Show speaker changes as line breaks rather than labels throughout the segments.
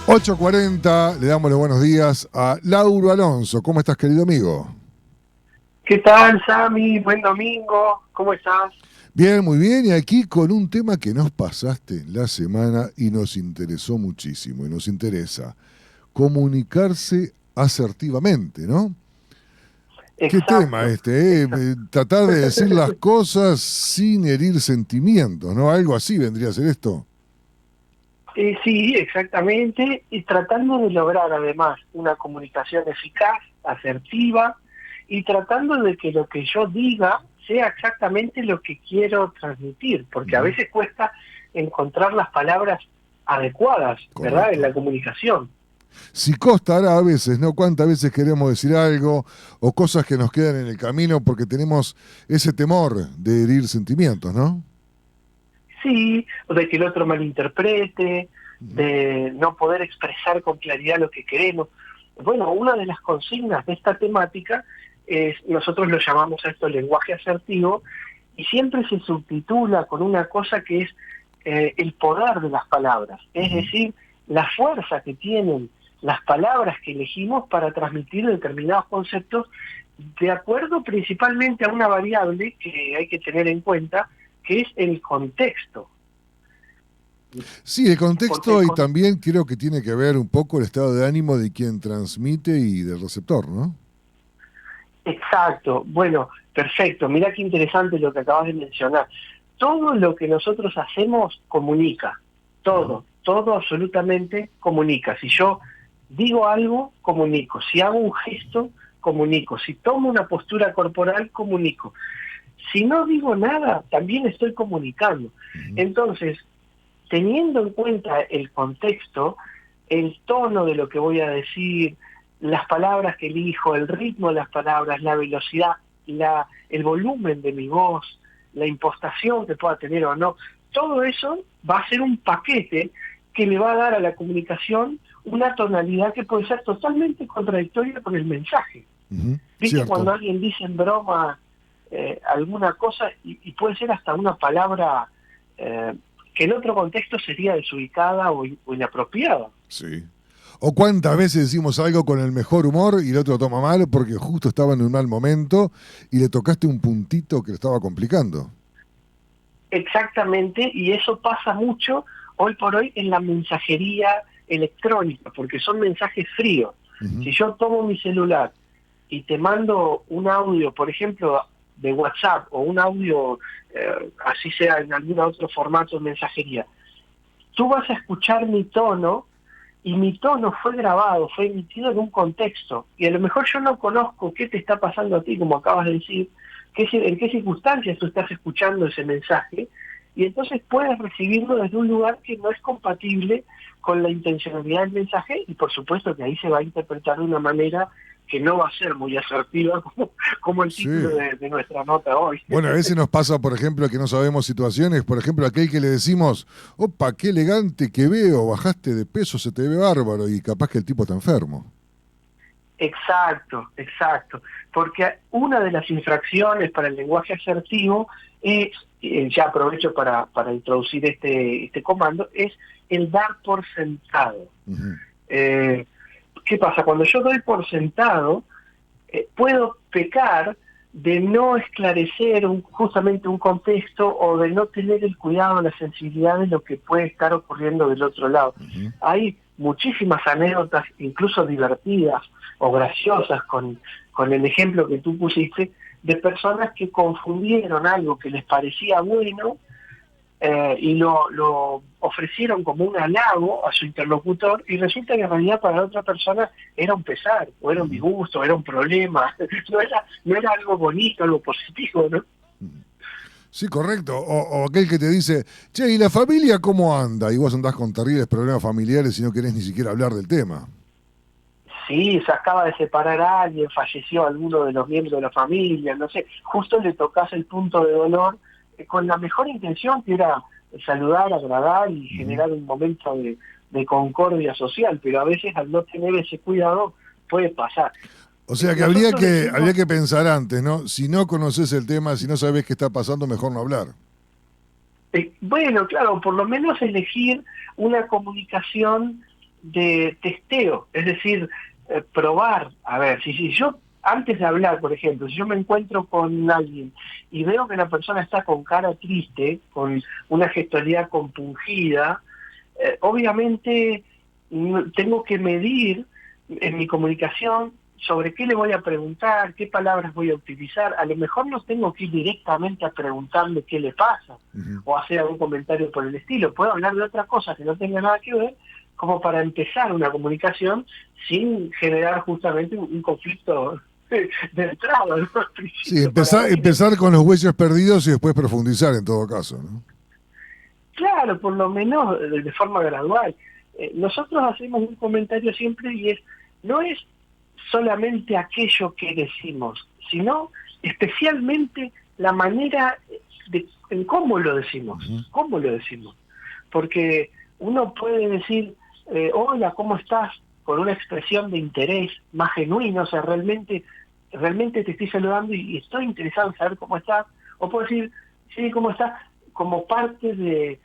8:40, le damos los buenos días a Lauro Alonso. ¿Cómo estás, querido amigo?
¿Qué tal, Sammy? Buen domingo. ¿Cómo estás?
Bien, muy bien. Y aquí con un tema que nos pasaste en la semana y nos interesó muchísimo y nos interesa. Comunicarse asertivamente, ¿no? ¿Qué tema
Exacto,
este?
exacto.
Tratar de decir las cosas sin herir sentimientos, ¿no? Algo así vendría a ser esto.
Sí, exactamente. Y tratando de lograr además una comunicación eficaz, asertiva, y tratando de que lo que yo diga sea exactamente lo que quiero transmitir, porque a
Ujú.
veces cuesta encontrar las palabras adecuadas, ¿verdad? En
Correcto.
la comunicación.
Si costará a veces, ¿no? ¿Cuántas veces queremos decir algo o cosas que nos quedan en el camino porque tenemos ese temor de herir sentimientos, ¿no?
Sí, o de que el otro malinterprete,
Ujú.
de no poder expresar con claridad lo que queremos. Bueno, una de las consignas de esta temática es, nosotros lo llamamos a esto lenguaje asertivo, y siempre se subtitula con una cosa que es el poder de las palabras, es
Ujú.
decir, la fuerza que tienen las palabras que elegimos para transmitir determinados conceptos de acuerdo principalmente a una variable que hay que tener en cuenta, que es el contexto.
Sí, el
Porque
contexto y también creo que tiene que ver un poco el estado de ánimo de quien transmite y del receptor, ¿no?
exacto, bueno, perfecto, mira qué interesante lo que acabas de mencionar. Todo lo que nosotros hacemos comunica,
Ujú.
todo absolutamente comunica. Si yo digo algo, comunico. Si hago un gesto, comunico. Si tomo una postura corporal, comunico. Si no digo nada, también estoy comunicando.
Ujú.
Entonces, teniendo en cuenta el contexto, el tono de lo que voy a decir, las palabras que elijo, el ritmo de las palabras, la velocidad, el volumen de mi voz, la impostación que pueda tener o no, todo eso va a ser un paquete que le va a dar a la comunicación una tonalidad que puede ser totalmente contradictoria con el mensaje.
Ujú.
¿Viste
Cierto.
cuando alguien dice en broma alguna cosa y puede ser hasta una palabra eh, que en otro contexto sería desubicada o inapropiada?
Sí. O cuántas veces decimos algo con el mejor humor y el otro toma mal porque justo estaba en un mal momento y le tocaste un puntito que lo estaba complicando.
Exactamente, y eso pasa mucho hoy por hoy en la mensajería electrónica, porque son mensajes fríos.
Ujú.
Si yo tomo mi celular y te mando un audio, por ejemplo, de WhatsApp o un audio, así sea en algún otro formato de mensajería, tú vas a escuchar mi tono y mi tono fue grabado, fue emitido en un contexto y a lo mejor yo no conozco qué te está pasando a ti, como acabas de decir, en qué circunstancias tú estás escuchando ese mensaje y entonces puedes recibirlo desde un lugar que no es compatible con la intencionalidad del mensaje y por supuesto que ahí se va a interpretar de una manera que no va a ser muy asertiva como el título
Sí.
de nuestra nota hoy.
Bueno, a veces nos pasa, por ejemplo, que no sabemos situaciones, por ejemplo, aquel que le decimos, opa, qué elegante que veo, bajaste de peso, se te ve bárbaro, y capaz que el tipo está enfermo.
Exacto, exacto. Porque una de las infracciones para el lenguaje asertivo es, ya aprovecho para introducir este comando, es el dar por sentado.
Ujú.
Eh, ¿Qué pasa? Cuando yo doy por sentado, puedo pecar de no esclarecer justamente un contexto o de no tener el cuidado, la sensibilidad de lo que puede estar ocurriendo del otro lado.
Ujú.
Hay muchísimas anécdotas, incluso divertidas o graciosas, con el ejemplo que tú pusiste, de personas que confundieron algo que les parecía bueno y lo ofrecieron como un halago a su interlocutor y resulta que en realidad para la otra persona era un pesar, o era un
Ujú.
disgusto, era un problema, no era algo bonito, algo positivo, ¿no?
Ujú. Sí, correcto. O aquel que te dice, che, ¿y la familia cómo anda? Y vos andás con terribles problemas familiares y no querés ni siquiera hablar del tema.
Sí, se acaba de separar a alguien, falleció alguno de los miembros de la familia, no sé, justo le tocas el punto de dolor con la mejor intención que era saludar, agradar y
Ujú.
generar un momento de concordia social, pero a veces al no tener ese cuidado puede pasar.
O sea que habría
Nosotros
que, habría
decimos,
que pensar antes, ¿no? Si no conoces el tema, si no sabes qué está pasando, mejor no hablar.
bueno, claro, por lo menos elegir una comunicación de testeo, es decir, probar, a ver, si yo antes de hablar, por ejemplo, si yo me encuentro con alguien y veo que la persona está con cara triste, con una gestualidad compungida, obviamente tengo que medir en mi comunicación sobre qué le voy a preguntar, qué palabras voy a utilizar. A lo mejor no tengo que ir directamente a preguntarle qué le pasa o hacer algún comentario por el estilo. Puedo hablar de otra cosa que no tenga nada que ver, como para empezar una comunicación sin generar justamente un conflicto de entrada, ¿no?
Sí, empezar con los huellas perdidos y después profundizar en todo caso, ¿no?
Claro, por lo menos de forma gradual. Nosotros hacemos un comentario siempre y no es solamente aquello que decimos, sino especialmente la manera en cómo lo decimos, cómo lo decimos. Porque uno puede decir, hola, ¿cómo estás? Con una expresión de interés más genuino, o sea, realmente te estoy saludando y estoy interesado en saber cómo estás. O puedo decir, sí, ¿cómo estás? Como parte del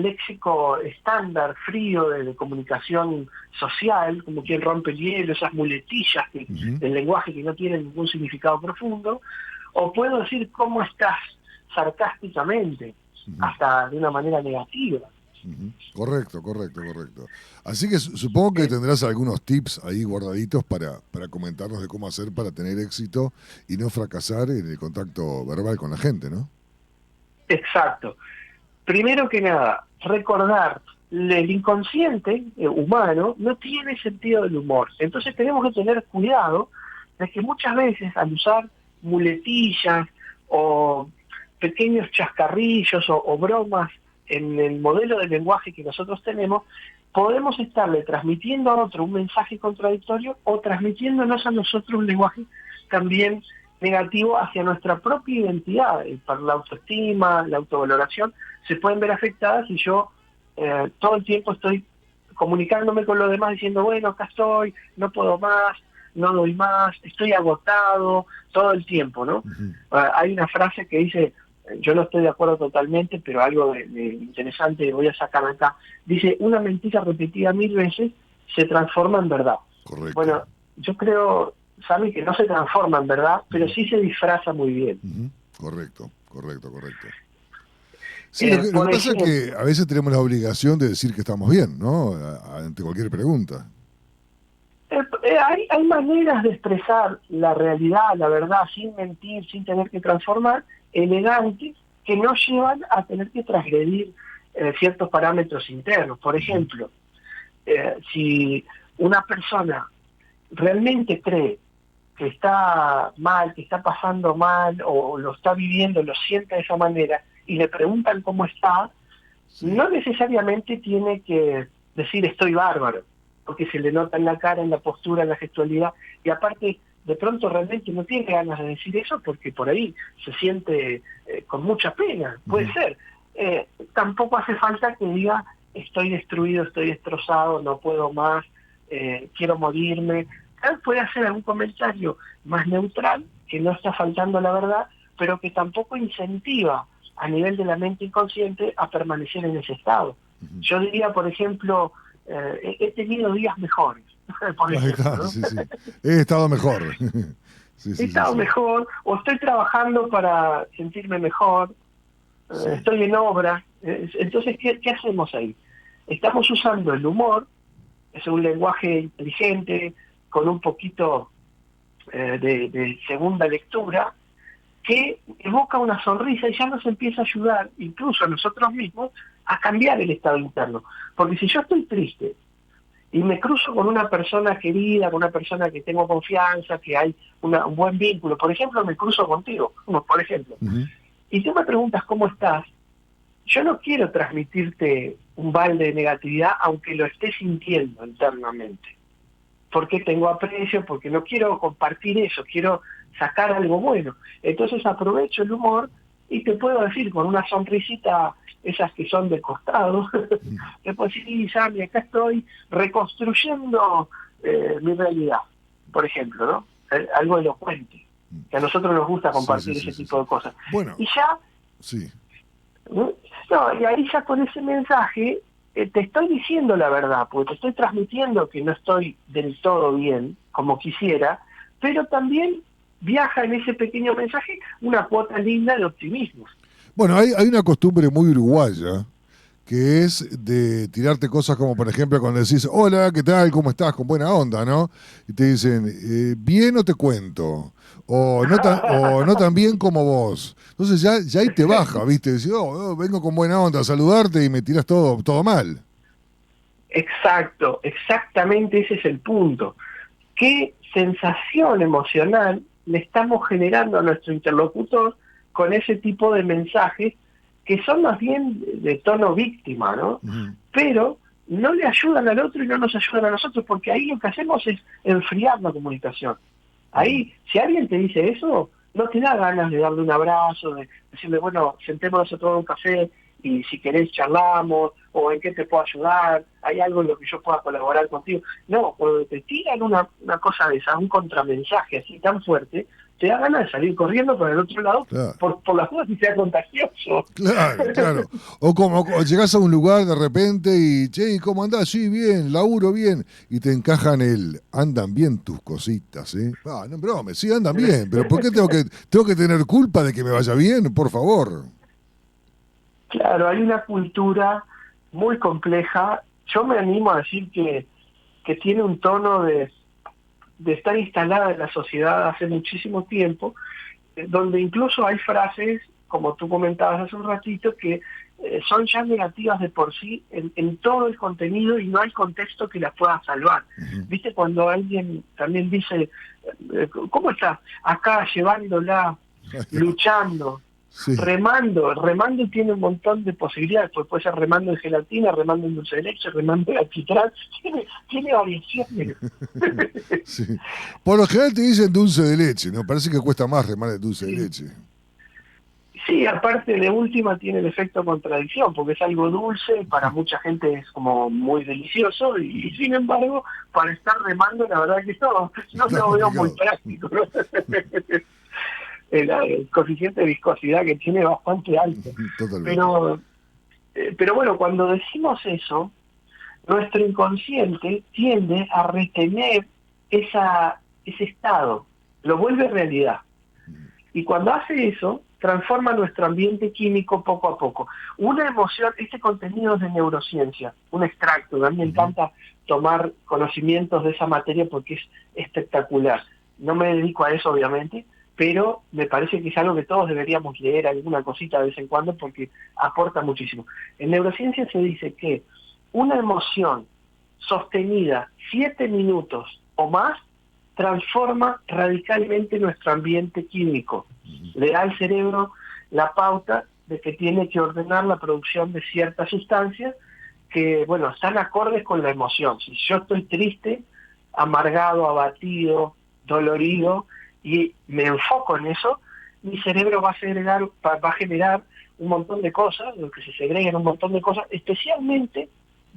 léxico estándar, frío, de comunicación social, como quien rompe el hielo, esas muletillas del lenguaje que no tienen ningún significado profundo. O puedo decir cómo estás sarcásticamente, hasta de una manera negativa.
Correcto. Así que supongo que tendrás algunos tips ahí guardaditos para comentarnos de cómo hacer para tener éxito y no fracasar en el contacto verbal con la gente, ¿no?
Exacto. Primero que nada, recordar, el inconsciente humano no tiene sentido del humor. Entonces tenemos que tener cuidado de que muchas veces al usar muletillas o pequeños chascarrillos o bromas en el modelo de lenguaje que nosotros tenemos, podemos estarle transmitiendo a otro un mensaje contradictorio o transmitiéndonos a nosotros un lenguaje también negativo hacia nuestra propia identidad. Para la autoestima, la autovaloración, se pueden ver afectadas si yo todo el tiempo estoy comunicándome con los demás diciendo, bueno, acá estoy, no puedo más, no doy más, estoy agotado, todo el tiempo, ¿no? Hay una frase que dice, yo no estoy de acuerdo totalmente, pero algo de interesante voy a sacar acá. Dice, una mentira repetida 1000 veces se transforma en verdad.
Correcto.
Bueno, yo creo, Sammy, que no se transforma en verdad, pero sí se disfraza muy bien.
Correcto. Sí, lo que pasa es que a veces tenemos la obligación de decir que estamos bien, ¿no? Ante cualquier pregunta.
Hay maneras de expresar la realidad, la verdad, sin mentir, sin tener que transformar, elegantes, que no llevan a tener que transgredir ciertos parámetros internos. Por ejemplo, si una persona realmente cree que está mal, que está pasando mal, o lo está viviendo, lo siente de esa manera, y le preguntan cómo está, no necesariamente tiene que decir estoy bárbaro, porque se le nota en la cara, en la postura, en la gestualidad, y aparte de pronto realmente no tiene ganas de decir eso porque por ahí se siente con mucha pena, puede ser. Tampoco hace falta que diga estoy destruido, estoy destrozado, no puedo más, quiero morirme. Él puede hacer algún comentario más neutral, que no está faltando a la verdad, pero que tampoco incentiva a nivel de la mente inconsciente a permanecer en ese estado. Yo diría, por ejemplo, he tenido días mejores, por ejemplo, ¿no?
Sí. He estado mejor.
He estado mejor, o estoy trabajando para sentirme mejor, estoy en obra. Entonces, ¿qué hacemos ahí? Estamos usando el humor, es un lenguaje inteligente, con un poquito de segunda lectura, que evoca una sonrisa y ya nos empieza a ayudar, incluso a nosotros mismos, a cambiar el estado interno. Porque si yo estoy triste y me cruzo con una persona querida, con una persona que tengo confianza, que hay un buen vínculo, por ejemplo, me cruzo contigo, por ejemplo, y tú me preguntas cómo estás, yo no quiero transmitirte un balde de negatividad, aunque lo esté sintiendo internamente. Porque tengo aprecio, porque no quiero compartir eso, quiero sacar algo bueno. Entonces aprovecho el humor y te puedo decir con una sonrisita, esas que son de costado, te puedo decir, sí, Sammy, acá estoy reconstruyendo mi realidad, por ejemplo, ¿no? Algo elocuente, que a nosotros nos gusta compartir ese tipo de cosas.
Bueno,
y ya,
sí.
¿no? Y ahí ya con ese mensaje te estoy diciendo la verdad, porque te estoy transmitiendo que no estoy del todo bien, como quisiera, pero también viaja en ese pequeño mensaje una cuota linda de optimismo.
Bueno, hay una costumbre muy uruguaya que es de tirarte cosas como, por ejemplo, cuando decís, hola, ¿qué tal? ¿Cómo estás? Con buena onda, ¿no? Y te dicen, bien o te cuento, o no tan bien como vos. Entonces ya ahí te baja, ¿viste? Decís, vengo con buena onda a saludarte y me tiras todo mal.
Exacto, exactamente ese es el punto. ¿Qué sensación emocional le estamos generando a nuestro interlocutor con ese tipo de mensajes que son más bien de tono víctima, ¿no?
Ujú.
Pero no le ayudan al otro y no nos ayudan a nosotros, porque ahí lo que hacemos es enfriar la comunicación.
Mm.
Ahí, si alguien te dice eso, no te da ganas de darle un abrazo, de decirle, bueno, sentémonos a tomar un café y si querés charlamos, o en qué te puedo ayudar, hay algo en lo que yo pueda colaborar contigo. No, cuando te tiran una cosa de esa, un contramensaje así tan fuerte, te da ganas de salir corriendo por el otro lado
Claro.
por las dudas y sea contagioso.
Claro, claro. O como llegás a un lugar de repente y, che, ¿cómo andás? Sí, bien, laburo bien. Y te encajan andan bien tus cositas, ¿eh? Ah, no, brome, sí, andan bien, pero ¿por qué tengo que tener culpa de que me vaya bien? Por favor.
Claro, hay una cultura muy compleja. Yo me animo a decir que tiene un tono de estar instalada en la sociedad hace muchísimo tiempo, donde incluso hay frases, como tú comentabas hace un ratito, que son ya negativas de por sí en todo el contenido y no hay contexto que las pueda salvar.
Ujú.
¿Viste? Cuando alguien también dice, ¿cómo estás? Acá llevándola, luchando,
Sí,
remando tiene un montón de posibilidades, pues puede ser remando en gelatina, remando en dulce de leche, remando en alquitrán, tiene variaciones.
sí. Por lo general te dicen dulce de leche, ¿no? Parece que cuesta más remar el dulce de
Sí.
leche.
Sí, aparte de última tiene el efecto contradicción, porque es algo dulce, para mucha gente es como muy delicioso, y sin embargo, para estar remando, la verdad que no
Está
lo veo muy
complicado.
práctico, ¿no? El coeficiente de viscosidad que tiene es bastante alto.
Totalmente.
Pero bueno, cuando decimos eso, nuestro inconsciente tiende a retener ese estado, lo vuelve realidad. Y cuando hace eso, transforma nuestro ambiente químico poco a poco. Una emoción, este contenido es de neurociencia, un extracto, a mí me
Ujú.
encanta tomar conocimientos de esa materia porque es espectacular. No me dedico a eso, obviamente, pero me parece que es algo que todos deberíamos leer alguna cosita de vez en cuando porque aporta muchísimo. En neurociencia se dice que una emoción sostenida 7 minutos o más transforma radicalmente nuestro ambiente químico. Le da al cerebro la pauta de que tiene que ordenar la producción de ciertas sustancias que, bueno, están acordes con la emoción. Si yo estoy triste, amargado, abatido, dolorido, y me enfoco en eso, mi cerebro va a generar un montón de cosas, lo que se segregan un montón de cosas, especialmente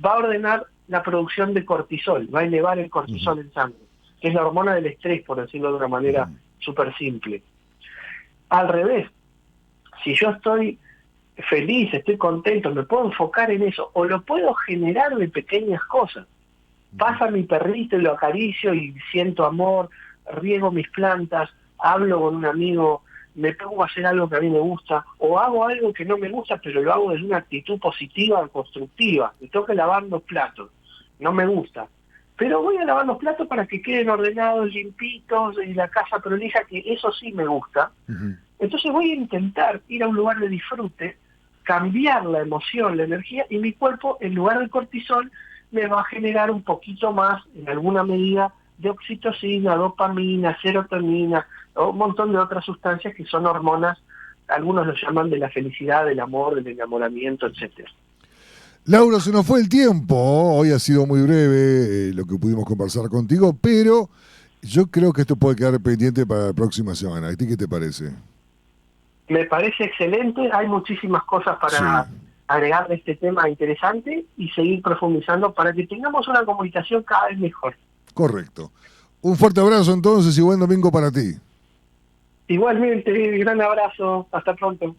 va a ordenar la producción de cortisol, va a elevar el
Ujú.
cortisol en sangre, que es la hormona del estrés, por decirlo de una manera
Ujú.
súper simple. Al revés, si yo estoy feliz, estoy contento, me puedo enfocar en eso, o lo puedo generar de pequeñas cosas.
Ujú.
Pasa mi perrito y lo acaricio y siento amor, riego mis plantas, hablo con un amigo, me pongo a hacer algo que a mí me gusta, o hago algo que no me gusta, pero lo hago desde una actitud positiva, constructiva. Me tengo que lavar los platos, no me gusta. Pero voy a lavar los platos para que queden ordenados, limpitos, y la casa prolija, que eso sí me gusta.
Ujú.
Entonces voy a intentar ir a un lugar de disfrute, cambiar la emoción, la energía, y mi cuerpo, en lugar de cortisol, me va a generar un poquito más, en alguna medida, de oxitocina, dopamina, serotonina, o un montón de otras sustancias que son hormonas, algunos lo llaman de la felicidad, del amor, del enamoramiento, etcétera.
Laura, se nos fue el tiempo. Hoy ha sido muy breve lo que pudimos conversar contigo, pero yo creo que esto puede quedar pendiente para la próxima semana. ¿A ti qué te parece?
Me parece excelente, hay muchísimas cosas
Sí,
para agregar de este tema interesante y seguir profundizando para que tengamos una comunicación cada vez mejor.
correcto. Un fuerte abrazo entonces y buen domingo para ti.
Igualmente, gran abrazo, hasta pronto.